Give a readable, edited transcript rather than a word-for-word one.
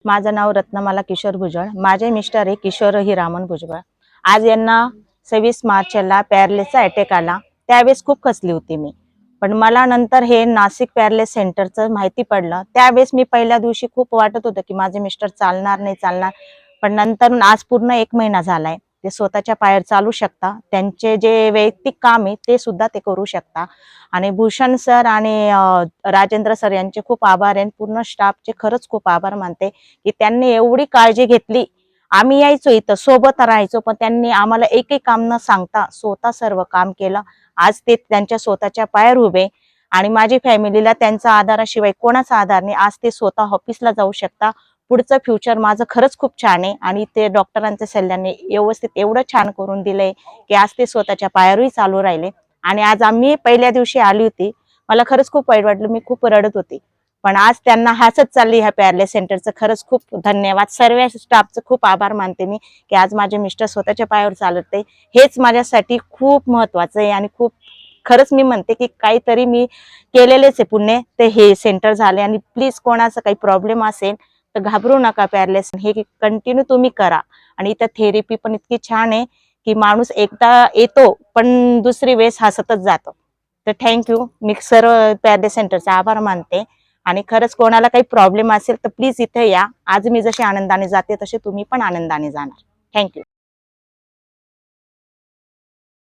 माझं नाव रत्नमाला किशोर भुजबळ। माझे मिस्टर आहे किशोर हिरामन भुजबळ। आज यांना 26 मार्चला पॅरालिसचा अटॅक आला। त्यावेळेस खूप खचली होती मी, पण मला नंतर हे नाशिक पॅरालिस सेंटरचं माहिती पडलं। त्यावेळेस मी पहिल्या दिवशी खूप वाटत होतं की माझे मिस्टर चालणार नाही चालणार, पण नंतर आज पूर्ण 1 महिना झालाय ते स्वतःच्या पायावर चालू शकता। त्यांचे जे वैयक्तिक काम आहे ते सुद्धा ते करू शकता। आणि भूषण सर आणि राजेंद्र सर यांचे खूप आभार आहे। पूर्ण स्टाफचे खरंच खूप आभार मानते की त्यांनी एवढी काळजी घेतली। आम्ही यायचो इथं सोबत राहायचो, पण त्यांनी आम्हाला एकही काम न सांगता स्वतः सर्व काम केलं। आज ते त्यांच्या स्वतःच्या पायावर उभे आणि माझी फॅमिलीला त्यांचा आधाराशिवाय कोणाचा आधार नाही। आज ते स्वतः ऑफिसला जाऊ शकता। पुढचं फ्युचर माझं खरंच खूप छान आहे आणि ते डॉक्टरांच्या सल्ल्याने व्यवस्थित एवढं छान करून दिलंय की आज ते स्वतःच्या पायावरही चालू राहिले। आणि आज आम्ही पहिल्या दिवशी आली होती, मला खरंच खूप वाईट वाटलं, मी खूप रडत होती, पण आज त्यांना हसत चालली। ह्या पॅरालिस सेंटरचं खरंच खूप धन्यवाद। सर्व स्टाफचं खूप आभार मानते मी की आज माझे मिस्टर स्वतःच्या पायावर चालते। हेच माझ्यासाठी खूप महत्त्वाचं आहे आणि खूप खरंच मी म्हणते की काहीतरी मी केलेलेच आहे पुण्य ते हे सेंटर झाले। आणि प्लीज कोणाचा काही प्रॉब्लेम असेल तर घाबरू नका, पॅरालिस हे कंटिन्यू तुम्ही करा। आणि इथं थेरपी पण इतकी छान आहे की माणूस एकदा येतो पण दुसरी वेळेस हसतच जातो। तर थँक्यू, मी सर्व पॅरालिस सेंटरचा आभार मानते। आणि खरंच कोणाला काही प्रॉब्लेम असेल तर प्लीज इथे या। आज मी जशी आनंदाने जाते तसे तुम्ही पण आनंदाने जाणार। थँक्यू।